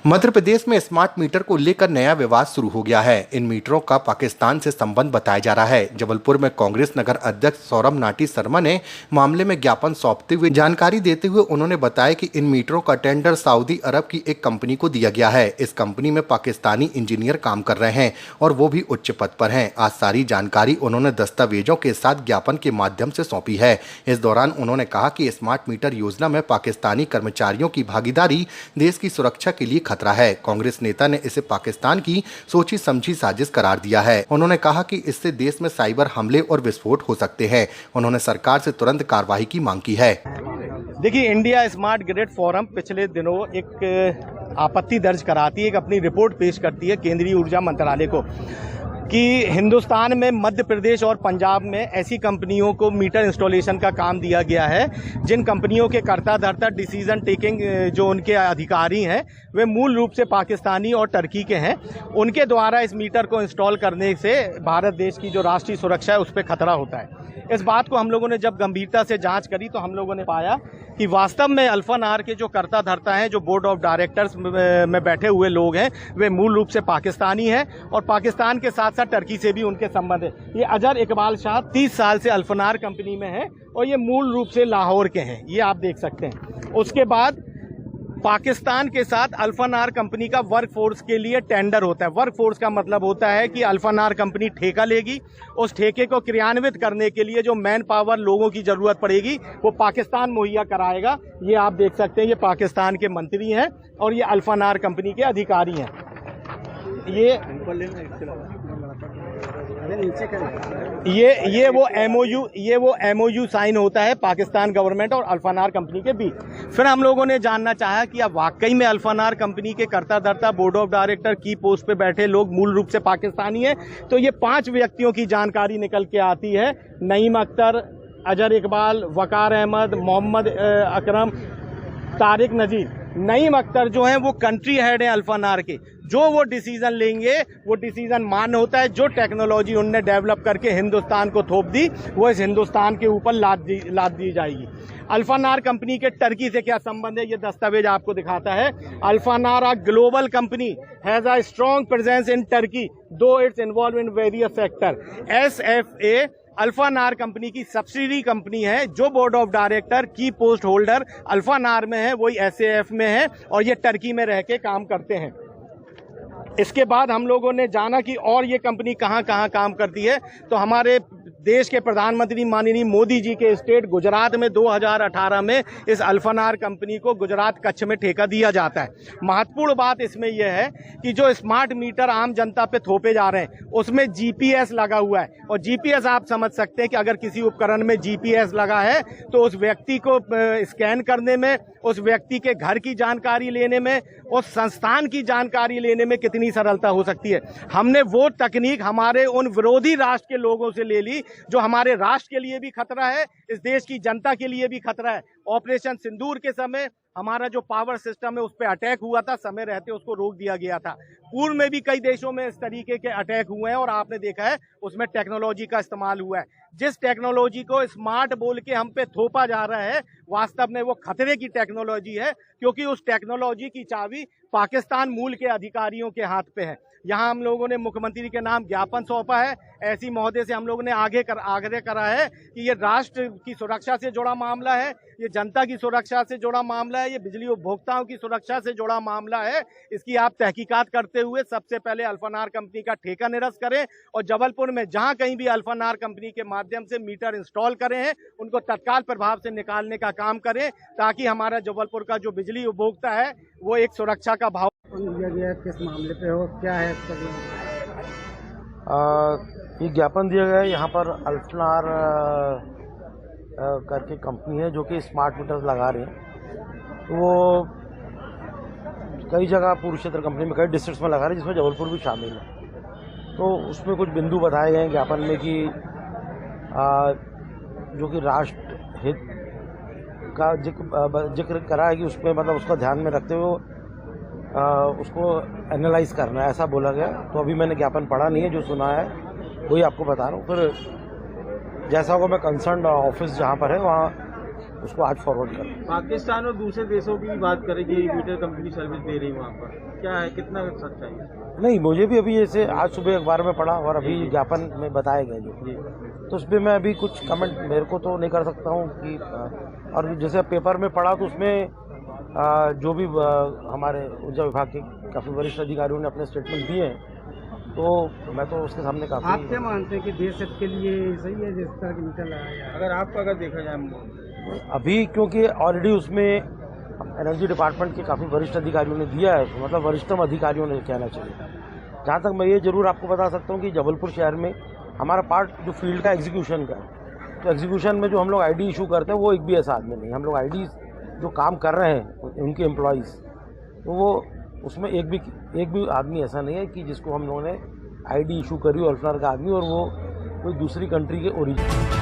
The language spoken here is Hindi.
मध्य प्रदेश में स्मार्ट मीटर को लेकर नया विवाद शुरू हो गया है। इन मीटरों का पाकिस्तान से संबंध बताया जा रहा है। जबलपुर में कांग्रेस नगर अध्यक्ष सौरभ नाटी शर्मा ने मामले में ज्ञापन सौंपते हुए जानकारी देते हुए उन्होंने बताया कि इन मीटरों का टेंडर सऊदी अरब की एक कंपनी को दिया गया है। इस कंपनी में पाकिस्तानी इंजीनियर काम कर रहे हैं और वो भी उच्च पद पर हैं। आज सारी जानकारी उन्होंने दस्तावेजों के साथ ज्ञापन के माध्यम से सौंपी है। इस दौरान उन्होंने कहा कि स्मार्ट मीटर योजना में पाकिस्तानी कर्मचारियों की भागीदारी देश की सुरक्षा के लिए खतरा है। कांग्रेस नेता ने इसे पाकिस्तान की सोची समझी साजिश करार दिया है। उन्होंने कहा कि इससे देश में साइबर हमले और विस्फोट हो सकते हैं। उन्होंने सरकार से तुरंत कार्रवाई की मांग की है। देखिए, इंडिया स्मार्ट ग्रिड फोरम पिछले दिनों एक आपत्ति दर्ज कराती है, एक अपनी रिपोर्ट पेश करती है केंद्रीय ऊर्जा मंत्रालय को कि हिंदुस्तान में मध्य प्रदेश और पंजाब में ऐसी कंपनियों को मीटर इंस्टॉलेशन का काम दिया गया है जिन कंपनियों के कर्ता धर्ता डिसीजन टेकिंग जो उनके अधिकारी हैं वे मूल रूप से पाकिस्तानी और टर्की के हैं। उनके द्वारा इस मीटर को इंस्टॉल करने से भारत देश की जो राष्ट्रीय सुरक्षा है उस पर खतरा होता है। इस बात को हम लोगों ने जब गंभीरता से जांच करी तो हम लोगों ने पाया कि वास्तव में अल्फानार के जो कर्ता धर्ता हैं, जो बोर्ड ऑफ डायरेक्टर्स में बैठे हुए लोग हैं, वे मूल रूप से पाकिस्तानी हैं और पाकिस्तान के साथ साथ टर्की से भी उनके संबंध है। ये अजहर इकबाल शाह 30 साल से अल्फानार कंपनी में है और ये मूल रूप से लाहौर के हैं, ये आप देख सकते हैं। उसके बाद पाकिस्तान के साथ अल्फानार कंपनी का वर्क फोर्स के लिए टेंडर होता है। वर्क फोर्स का मतलब होता है कि अल्फानार कंपनी ठेका लेगी, उस ठेके को क्रियान्वित करने के लिए जो मैन पावर लोगों की जरूरत पड़ेगी वो पाकिस्तान मुहैया कराएगा। ये आप देख सकते हैं, ये पाकिस्तान के मंत्री हैं और ये अल्फानार कंपनी के अधिकारी हैं। ये वो एमओयू साइन होता है पाकिस्तान गवर्नमेंट और अल्फानार कंपनी के बीच। फिर हम लोगों ने जानना चाहा कि अब वाकई में अल्फानार कंपनी के कर्ता धर्ता बोर्ड ऑफ डायरेक्टर की पोस्ट पे बैठे लोग मूल रूप से पाकिस्तानी हैं। तो ये 5 व्यक्तियों की जानकारी निकल के आती है। नईम अख्तर, अजहर इकबाल, वकार अहमद, मोहम्मद अकरम, तारिक नजीर। नईम अख्तर जो हैं वो कंट्री हेड हैं अल्फानार के। जो वो डिसीजन लेंगे वो डिसीजन मान्य होता है। जो टेक्नोलॉजी उनने डेवलप करके हिंदुस्तान को थोप दी वो इस हिंदुस्तान के ऊपर लाद दी जाएगी। अल्फानार कंपनी के टर्की से क्या संबंध है, ये दस्तावेज आपको दिखाता है। Alfanar a global company has a strong presence in Turkey though it's involve in various sector. SFA Alfanar company की सब्सिडी कंपनी है। जो बोर्ड ऑफ डायरेक्टर की पोस्ट होल्डर अल्फानार में है वही SAF में है और ये टर्की में रह के काम करते हैं। इसके बाद हम लोगों ने जाना कि और ये कंपनी कहाँ कहाँ काम करती है। तो हमारे देश के प्रधानमंत्री माननीय मोदी जी के स्टेट गुजरात में 2018 में इस अल्फानार कंपनी को गुजरात कच्छ में ठेका दिया जाता है। महत्वपूर्ण बात इसमें यह है कि जो स्मार्ट मीटर आम जनता पे थोपे जा रहे हैं उसमें GPS लगा हुआ है और GPS आप समझ सकते हैं कि अगर किसी उपकरण में GPS लगा है तो उस व्यक्ति को स्कैन करने में, उस व्यक्ति के घर की जानकारी लेने में, उस संस्थान की जानकारी लेने में कितनी सरलता हो सकती है। हमने वो तकनीक हमारे उन विरोधी राष्ट्र के लोगों से ले ली जो हमारे राष्ट्र के लिए भी खतरा है, इस देश की जनता के लिए भी खतरा है। ऑपरेशन सिंदूर के समय हमारा जो पावर सिस्टम है उस पर अटैक हुआ था, समय रहते उसको रोक दिया गया था। पूर्व में भी कई देशों में इस तरीके के अटैक हुए हैं और आपने देखा है उसमें टेक्नोलॉजी का इस्तेमाल हुआ है। जिस टेक्नोलॉजी को स्मार्ट बोल के हम पे थोपा जा रहा है वास्तव में वो खतरे की टेक्नोलॉजी है, क्योंकि उस टेक्नोलॉजी की चाबी पाकिस्तान मूल के अधिकारियों के हाथ पे है। यहाँ हम लोगों ने मुख्यमंत्री के नाम ज्ञापन सौंपा है। ऐसी महोदय से हम लोगों ने आग्रह करा है कि ये राष्ट्र की सुरक्षा से जुड़ा मामला है, ये जनता की सुरक्षा से जुड़ा मामला है, ये बिजली उपभोक्ताओं की सुरक्षा से जुड़ा मामला है। इसकी आप तहकीकात करते हुए सबसे पहले अल्फानार कंपनी का ठेका निरस्त करें और जबलपुर में जहां कहीं भी अल्फानार कंपनी के माध्यम से मीटर इंस्टॉल करे हैं उनको तत्काल प्रभाव से निकालने का काम करें, ताकि हमारा जबलपुर का जो बिजली उपभोक्ता है वो एक सुरक्षा का भाव किस मामले पे हो, क्या है इसका? ये ज्ञापन दिया गया है। यहाँ पर अल्फानार करके कंपनी है जो कि स्मार्ट मीटर लगा रही है। तो वो कई जगह पूर्व क्षेत्र कंपनी में कई डिस्ट्रिक्ट्स में लगा रही है, जिसमें जबलपुर भी शामिल है। तो उसमें कुछ बिंदु बताए गए हैं ज्ञापन में कि जो कि राष्ट्र हित का जिक्र करा है कि उसमें मतलब उसका ध्यान में रखते हुए उसको एनालाइज करना है, ऐसा बोला गया। तो अभी मैंने ज्ञापन पढ़ा नहीं है, जो सुना है वही आपको बता रहा हूँ। फिर जैसा होगा मैं कंसर्न ऑफिस जहाँ पर है वहाँ उसको आज फॉरवर्ड कर। पाकिस्तान और दूसरे देशों की भी बात करें कि मीटर कंपनी सर्विस दे रही है वहाँ पर, क्या है, कितना सच्चाई है? नहीं, मुझे भी अभी ऐसे आज सुबह अखबार में पढ़ा और अभी ज्ञापन में बताया गया जो, तो उसमें मैं अभी कुछ कमेंट मेरे को तो नहीं कर सकता हूँ कि और जैसे पेपर में पढ़ा तो उसमें जो भी हमारे ऊर्जा विभाग के काफ़ी वरिष्ठ अधिकारियों ने अपने स्टेटमेंट दिए हैं, तो मैं तो उसके सामने काफ़ी। आप क्या मानते हैं कि देश हित के लिए सही है जिस तरह की मीटर लगाया है? अगर देखा जाए अभी क्योंकि ऑलरेडी उसमें एनर्जी डिपार्टमेंट के काफ़ी वरिष्ठ अधिकारियों ने दिया है, मतलब वरिष्ठतम अधिकारियों ने कहना चाहिए। जहाँ तक मैं ये जरूर आपको बता सकता हूँ कि जबलपुर शहर में हमारा पार्ट जो फील्ड का एग्जीक्यूशन का है, तो एग्जीक्यूशन में जो हम लोग आईडी इशू करते हैं वो एक भी ऐसा आदमी नहीं, हम लोग आईडी जो काम कर रहे हैं उनके एम्प्लॉयज़, तो वो उसमें एक भी आदमी ऐसा नहीं है कि जिसको हम लोगों ने आईडी इशू करी हो अल्फनार का आदमी और वो कोई दूसरी कंट्री के ओरिजिन।